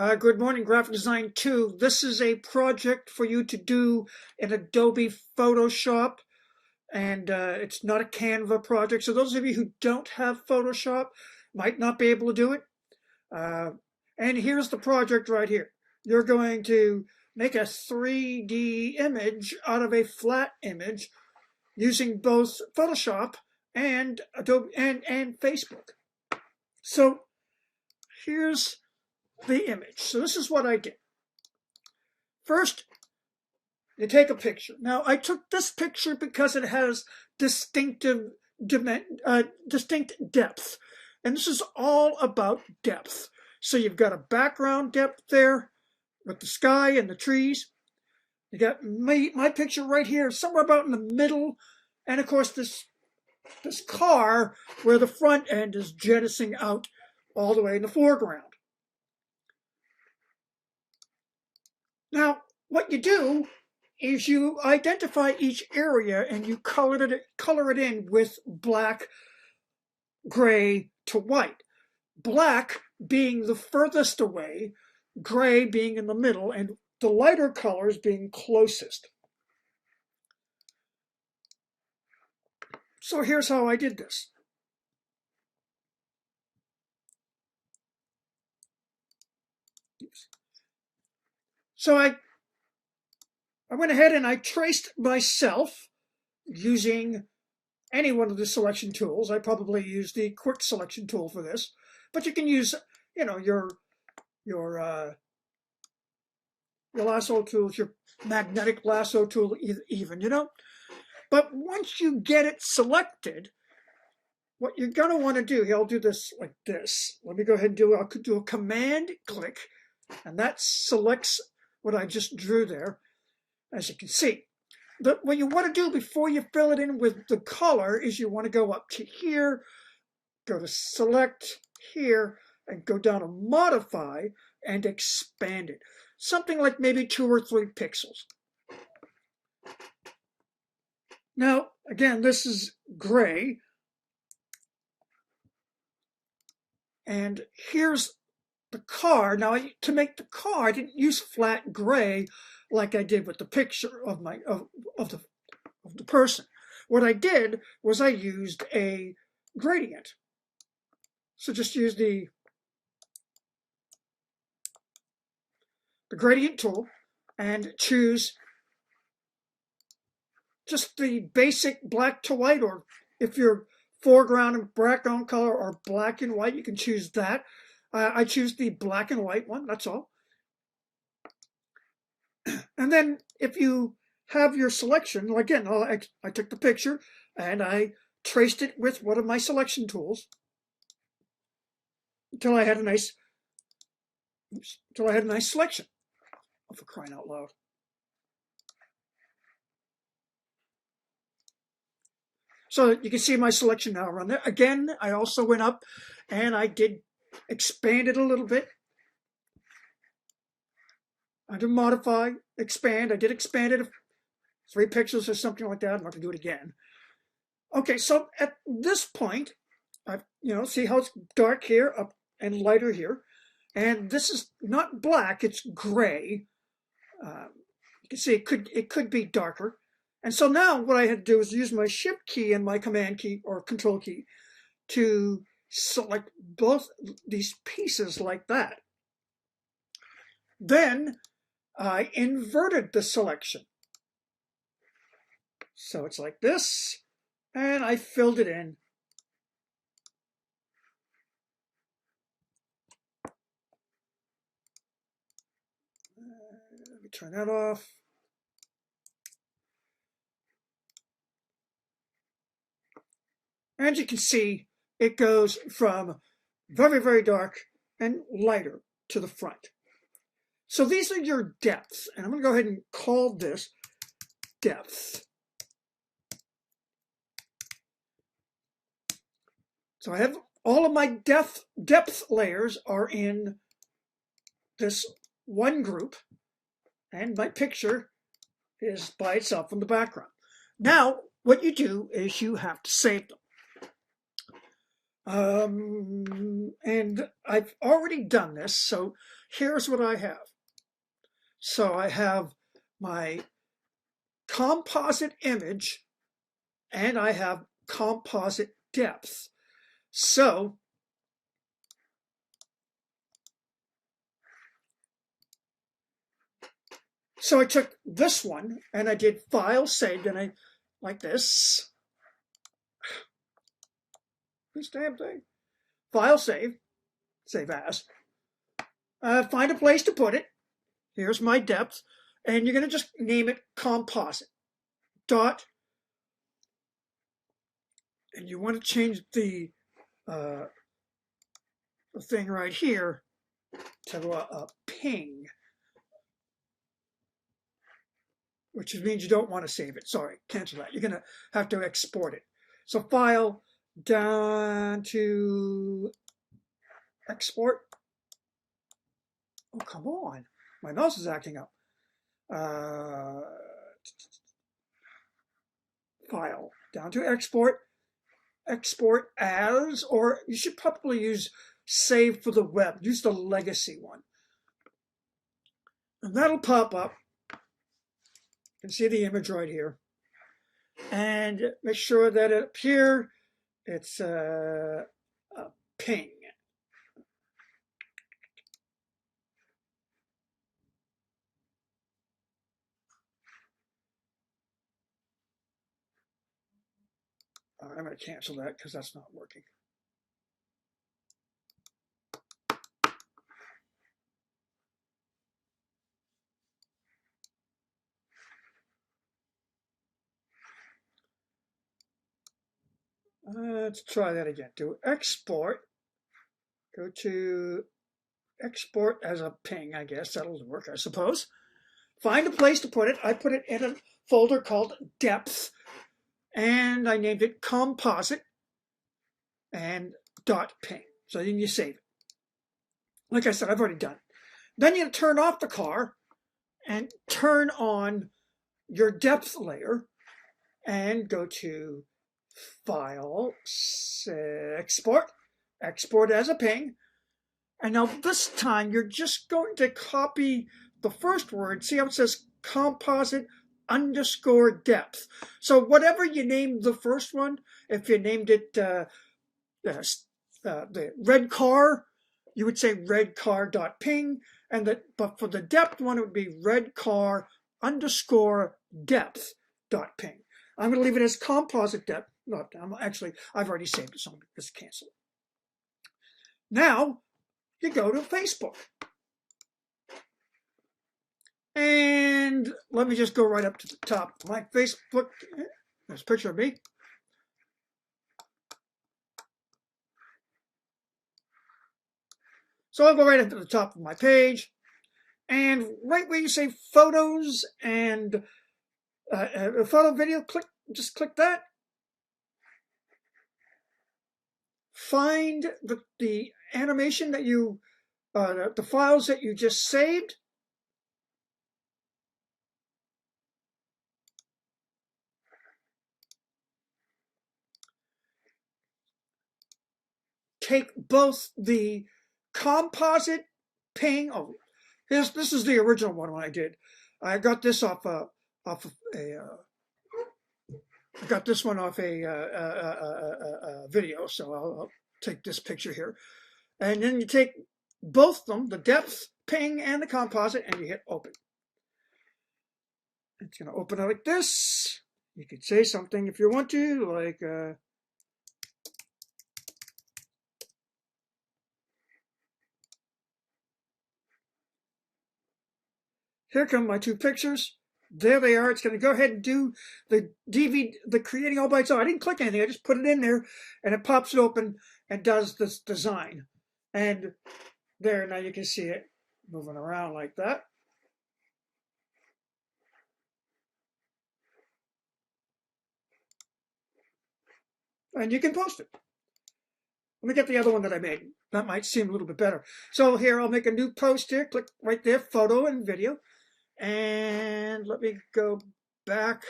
Good morning, Graphic Design 2. This is a project for you to do in Adobe Photoshop, and it's not a Canva project. So those of you who don't have Photoshop might not be able to do it. Uh, and here's the project right here. You're going to make a 3D image out of a flat image using both Photoshop and Adobe and Facebook. So here's the image. So this is what I did. First, you take a picture. Now, I took this picture because it has distinct depth. And this is all about depth. So you've got a background depth there with the sky and the trees. You got my picture right here, somewhere about in the middle. And of course, this car where the front end is jettisoning out all the way in the foreground. Now, what you do is you identify each area and you color it in with black, gray to white. Black being the furthest away, gray being in the middle, and the lighter colors being closest. So here's how I did this. So I went ahead and I traced myself using any one of the selection tools. I probably used the quick selection tool for this, but you can use, your lasso tools, your magnetic lasso tool, even. But once you get it selected, what you're going to want to do, here, I'll do this like this. Let me go ahead and I'll do a command click, and that selects what I just drew there, as you can see. What you want to do before you fill it in with the color is you want to go up to here, go to select here, and go down to modify and expand it. Something like maybe 2 or 3 pixels. Now, again, this is gray. And here's the car. Now, to make the car, I didn't use flat gray like I did with the picture of the person. What I did was I used a gradient. So just use the gradient tool and choose just the basic black to white, or if your foreground and background color are black and white, you can choose that. I choose the black and white one, that's all. And then if you have your selection, again, I took the picture and I traced it with one of my selection tools until I had a nice selection. Oh, for crying out loud. So you can see my selection now around there. Again, I also went up and I did expand it a little bit. Under modify, expand. I did expand it 3 pixels or something like that. I'm not going to do it again. Okay, so at this point, see how it's dark here up and lighter here. And this is not black, it's gray. You can see it could be darker. And so now what I had to do is use my Shift key and my Command key or Control key to select both these pieces like that. Then I inverted the selection. So it's like this, and I filled it in. Let me turn that off. And you can see it goes from very, very dark and lighter to the front. So these are your depths, and I'm going to go ahead and call this depth. So I have all of my depth layers are in this one group, and my picture is by itself in the background. Now, what you do is you have to save them. And I've already done this, so here's what I have. So I have my composite image and I have composite depth. So I took this one and I did file saved and I like this damn thing, file save as, find a place to put it. Here's my depth, and you're going to just name it composite dot, and you want to change the thing right here to a ping, which means you don't want to save it. Sorry, cancel that. You're going to have to export it. So file down to export. Oh, come on. My mouse is acting up. File down to export. Export as, or you should probably use save for the web. Use the legacy one. And that'll pop up. You can see the image right here. And make sure that up here, it's a ping. I'm going to cancel that because that's not working. Let's try that again. To export, go to export as a ping, I guess. That'll work, I suppose. Find a place to put it. I put it in a folder called depth, and I named it composite and .ping. So then you save it. Like I said, I've already done it. Then you turn off the car and turn on your depth layer and go to File, Export, Export as a ping. And now this time you're just going to copy the first word. See how it says composite underscore depth. So whatever you named the first one, if you named it the red car, you would say redcar.ping, but for the depth one, it would be redcar underscore depth.ping. I'm going to leave it as composite depth. No, actually, I've already saved it, so I'm going to just cancel it. Now, you go to Facebook. And let me just go right up to the top. My Facebook, there's a picture of me. So I'll go right up to the top of my page. And right where you say photos and photo video, just click that. Find the animation that you, the files that you just saved. Take both the composite ping. Oh, this is the original one when I did. I got this off of I got this one off a video, so I'll take this picture here. And then you take both of them, the depth ping and the composite, and you hit open. It's going to open it like this. You could say something if you want to, like here come my two pictures. There they are. It's going to go ahead and do the DVD, the creating all by itself. I didn't click anything. I just put it in there, and it pops it open and does this design. And there, now you can see it moving around like that. And you can post it. Let me get the other one that I made. That might seem a little bit better. So here, I'll make a new post here. Click right there, photo and video. And let me go back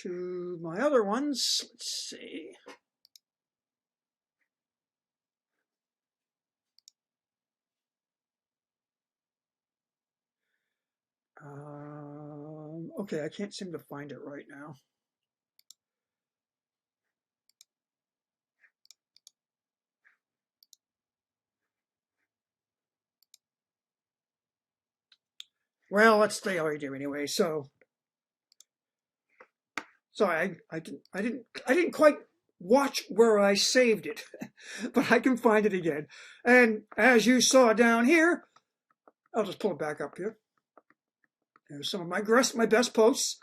to my other ones. Let's see. Okay, I can't seem to find it right now. Well, that's the I do anyway. So sorry, I didn't quite watch where I saved it, but I can find it again. And as you saw down here, I'll just pull it back up here. There's some of my best posts.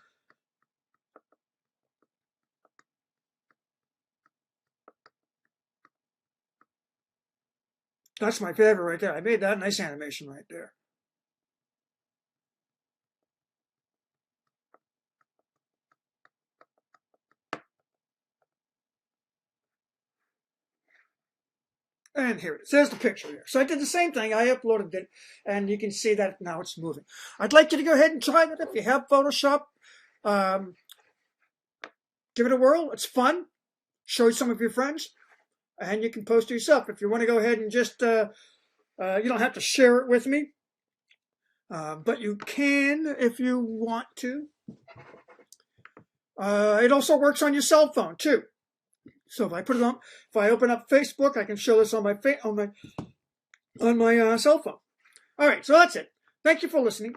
That's my favorite right there. I made that nice animation right there. And here it is. There's the picture here. So I did the same thing. I uploaded it, and you can see that now it's moving. I'd like you to go ahead and try that if you have Photoshop. Give it a whirl. It's fun. Show some of your friends, and you can post it yourself. If you want to go ahead and just, you don't have to share it with me, but you can if you want to. It also works on your cell phone too. So if I put it on, if I open up Facebook, I can show this on my cell phone. All right, so that's it. Thank you for listening.